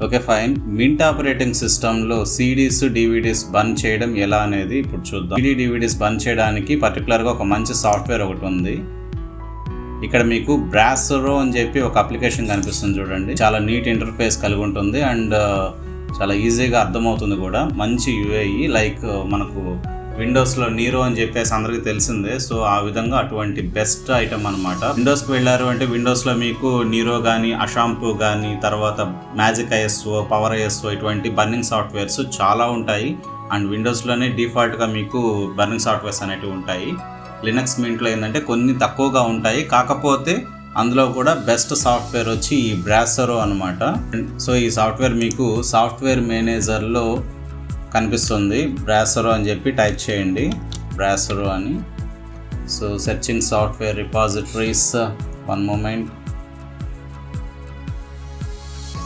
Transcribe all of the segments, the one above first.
Okay fine. Mint operating సిస్టంలో CDs DVDs burn చేయడం ఎలా అనేది ఇప్పుడు చూద్దాం. సిడీ డివిడీస్ బర్న్ చేయడానికి పర్టికులర్గా ఒక మంచి సాఫ్ట్వేర్ ఒకటి ఉంది. ఇక్కడ మీకు బ్రాసరో అని చెప్పి ఒక అప్లికేషన్ కనిపిస్తుంది చూడండి. చాలా నీట్ ఇంటర్ఫేస్ కలిగి ఉంటుంది అండ్ చాలా ఈజీగా అర్థమవుతుంది కూడా. మంచి యూఐఈ, లైక్ మనకు విండోస్లో నీరో అని చెప్పేసి అందరికీ తెలిసిందే. సో ఆ విధంగా అటువంటి బెస్ట్ ఐటమ్ అనమాట. విండోస్కి వెళ్ళారు అంటే విండోస్లో మీకు నీరో కానీ, అషాంపు కానీ, తర్వాత మ్యాజిక్ ఐఎస్ఓ, పవర్ ఐఎస్ఓ ఇటువంటి బర్నింగ్ సాఫ్ట్వేర్స్ చాలా ఉంటాయి. అండ్ విండోస్లోనే డిఫాల్ట్గా మీకు బర్నింగ్ సాఫ్ట్వేర్స్ అనేటివి ఉంటాయి. లినక్స్ మింట్లో ఏంటంటే కొన్ని తక్కువగా ఉంటాయి, కాకపోతే అందులో కూడా బెస్ట్ సాఫ్ట్వేర్ వచ్చి ఈ బ్రాసరో అనమాట. సో ఈ సాఫ్ట్వేర్ మీకు సాఫ్ట్వేర్ మేనేజర్లో కనిపిస్తుంది. బ్రాసరో అని చెప్పి టైప్ చేయండి, బ్రాసరో అని. So searching software repositories, one moment.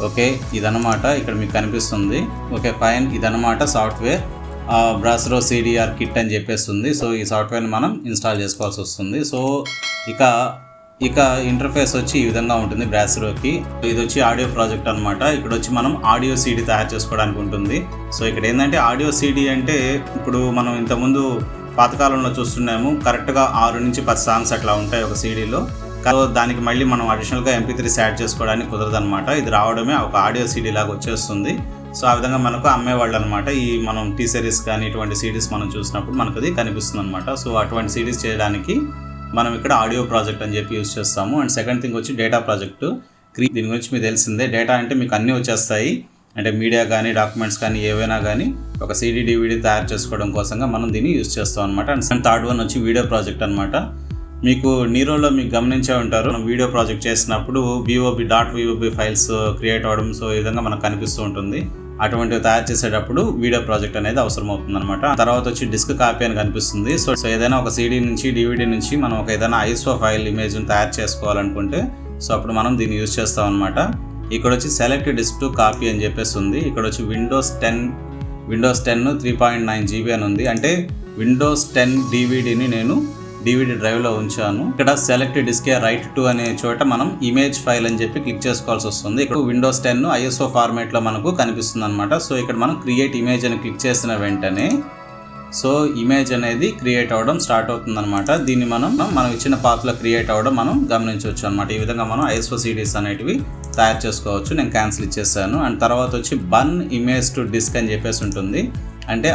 Okay, ఇదన్నమాట ఇక్కడ మీకు కనిపిస్తుంది. ఓకే ఫైన్, ఇదన్నమాట సాఫ్ట్వేర్ బ్రాసరో సిడిఆర్ కిట్ అని చెప్పేస్తుంది. సో ఈ సాఫ్ట్వేర్ని మనం ఇన్స్టాల్ చేసుకోవాల్సి వస్తుంది. సో ఇక ఇంటర్ఫేస్ వచ్చి ఈ విధంగా ఉంటుంది బ్రాసరోకి. ఇది వచ్చి ఆడియో ప్రాజెక్ట్ అనమాట. ఇక్కడ వచ్చి మనం ఆడియో సీడీ తయారు చేసుకోవడానికి ఉంటుంది. సో ఇక్కడ ఏంటంటే ఆడియో సీడీ అంటే ఇప్పుడు మనం ఇంతకుముందు పాతకాలంలో చూస్తున్నాము, కరెక్ట్గా 6 నుంచి 10 సాంగ్స్ అట్లా ఉంటాయి ఒక సీడీలో. దానికి మళ్ళీ మనం అడిషనల్గా MP3s యాడ్ చేసుకోవడానికి కుదరదు అనమాట. ఇది రావడమే ఒక ఆడియో సీడీ లాగా వచ్చేస్తుంది. సో ఆ విధంగా మనకు అమ్మేవాళ్ళు అనమాట. ఈ మనం టీ సిరీస్ కానీ ఇటువంటి సీడీస్ మనం చూసినప్పుడు మనకు అది కనిపిస్తుంది అనమాట. సో అటువంటి సీడీస్ చేయడానికి మనం ఇక్కడ ఆడియో ప్రాజెక్ట్ అని చెప్పి యూజ్ చేస్తాము. అండ్ సెకండ్ థింగ్ వచ్చి డేటా ప్రాజెక్టు. దీని గురించి మీకు తెలిసిందే. డేటా అంటే మీకు అన్నీ వచ్చేస్తాయి, అంటే మీడియా కానీ, డాక్యుమెంట్స్ కానీ, ఏవైనా కానీ ఒక సిడీ డివిడీ తయారు చేసుకోవడం కోసంగా మనం దీన్ని యూజ్ చేస్తాం అనమాట. అండ్ థర్డ్ వన్ వచ్చి వీడియో ప్రాజెక్ట్ అనమాట. మీకు నీరోలో మీకు గమనించే ఉంటారు, మనం వీడియో ప్రాజెక్ట్ చేసినప్పుడు VOB ఫైల్స్ క్రియేట్ అవ్వడం, సో ఈ విధంగా మనకు కనిపిస్తూ ఉంటుంది. అటువంటివి తయారు చేసేటప్పుడు వీడియో ప్రాజెక్ట్ అనేది అవసరం అవుతుంది అనమాట. తర్వాత వచ్చి డిస్క్ కాపీ అని కనిపిస్తుంది. సో ఏదైనా ఒక సిడీ నుంచి, డివిడీ నుంచి మనం ఒక ఏదైనా ఐఎస్ఓ ఫైల్ ఇమేజ్ని తయారు చేసుకోవాలనుకుంటే సో అప్పుడు మనం దీన్ని యూజ్ చేస్తాం అనమాట. ఇక్కడ వచ్చి సెలెక్ట్ డిస్క్ టు కాపీ అని చెప్పేసి ఉంది. ఇక్కడ వచ్చి విండోస్ 10 3.9 GB అని ఉంది. అంటే విండోస్ 10 డివిడీని నేను డివిడీ డ్రైవ్లో ఉంచాను. ఇక్కడ సెలెక్ట్ డిస్క్ రైట్ టు అనే చోట మనం ఇమేజ్ ఫైల్ అని చెప్పి క్లిక్ చేసుకోవాల్సి వస్తుంది. ఇక్కడ విండోస్ 10 ISO ఫార్మేట్లో మనకు కనిపిస్తుంది అనమాట. సో ఇక్కడ మనం క్రియేట్ ఇమేజ్ అని క్లిక్ చేసిన వెంటనే సో ఇమేజ్ అనేది క్రియేట్ అవ్వడం స్టార్ట్ అవుతుంది అనమాట. దీన్ని మనం ఇచ్చిన పాత్లో క్రియేట్ అవ్వడం మనం గమనించవచ్చు అనమాట. ఈ విధంగా మనం ISO CDs అనేటివి తయారు చేసుకోవచ్చు. నేను క్యాన్సిల్ ఇచ్చేసాను. అండ్ తర్వాత వచ్చి బర్న్ ఇమేజ్ టు డిస్క్ అని చెప్పేసి ఉంటుంది. అంటే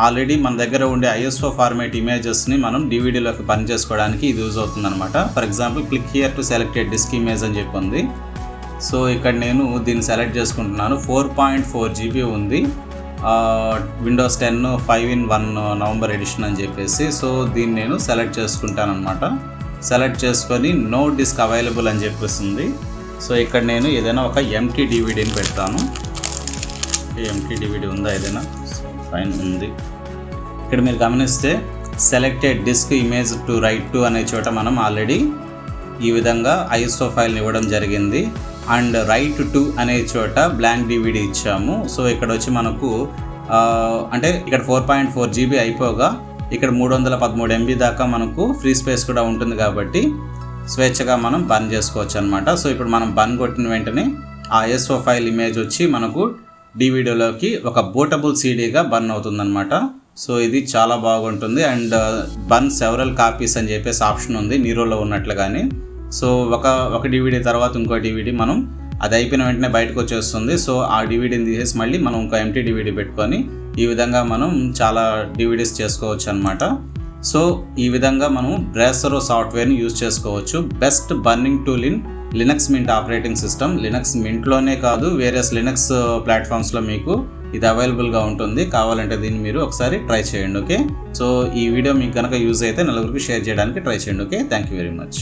ఆల్రెడీ మన దగ్గర ఉండే ISO ఫార్మేట్ ఇమేజెస్ని మనం డివిడీలోకి బర్న్ చేసుకోవడానికి ఇది యూజ్ అవుతుంది అనమాట. For example click here to selected disk image అని చెప్పి ఉంది. సో ఇక్కడ నేను దీన్ని సెలెక్ట్ చేసుకుంటున్నాను. 4.4 GB ఉంది. విండోస్ 10 5-in-1 నవంబర్ ఎడిషన్ అని చెప్పేసి. సో దీన్ని నేను సెలెక్ట్ చేసుకుంటాను అనమాట. సెలెక్ట్ చేసుకొని నో డిస్క్ అవైలబుల్ అని చెప్పేస్తుంది. సో ఇక్కడ నేను ఏదైనా ఒక ఎంటీ డివిడీని పెడతాను. ఎంటీ డివిడీ ఉందా ఏదైనా? ఫైన్ ఉంది. ఇక్కడ మీరు గమనిస్తే selected disk image to write to అనే చోట మనం ఆల్రెడీ ఈ విధంగా ISO ఫైల్ని ఇవ్వడం జరిగింది. అండ్ రైట్ టు అనే చోట బ్లాంక్ డివిడీ ఇచ్చాము. సో ఇక్కడ వచ్చి మనకు అంటే ఇక్కడ 4.4 GB అయిపోగా ఇక్కడ 313 MB దాకా మనకు ఫ్రీ స్పేస్ కూడా ఉంటుంది కాబట్టి స్వేచ్ఛగా మనం బర్న్ చేసుకోవచ్చు అనమాట. సో ఇప్పుడు మనం బర్న్ కొట్టిన వెంటనే ఆ ISO ఫైల్ ఇమేజ్ వచ్చి మనకు డివిడీలోకి ఒక బూటబుల్ సీడీగా బర్న్ అవుతుందన్నమాట. సో ఇది చాలా బాగుంటుంది. అండ్ బర్న్ సెవరల్ కాపీస్ అని చెప్పేసి ఆప్షన్ ఉంది నీరోలో ఉన్నట్లుగానే. సో ఒక డివిడీ తర్వాత ఇంకో డివిడీ మనం అది అయిపోయిన వెంటనే బయటకు వచ్చేస్తుంది. సో ఆ డివిడీని తీసేసి మళ్ళీ మనం ఇంకో ఎంటీ డివిడీ పెట్టుకొని ఈ విధంగా మనం చాలా డివిడీస్ చేసుకోవచ్చు అనమాట. సో ఈ విధంగా మనం బ్రాసరో సాఫ్ట్వేర్ని యూజ్ చేసుకోవచ్చు. Best burning tool in Linux Mint operating system. Linux మింట్లోనే కాదు, వేరియస్ లినక్స్ ప్లాట్ఫామ్స్లో మీకు ఇది అవైలబుల్గా ఉంటుంది. కావాలంటే దీన్ని మీరు ఒకసారి ట్రై చేయండి. ఓకే, సో ఈ వీడియో మీకు కనుక యూజ్ అయితే నలుగురికి షేర్ చేయడానికి ట్రై చేయండి. Okay, thank you very much.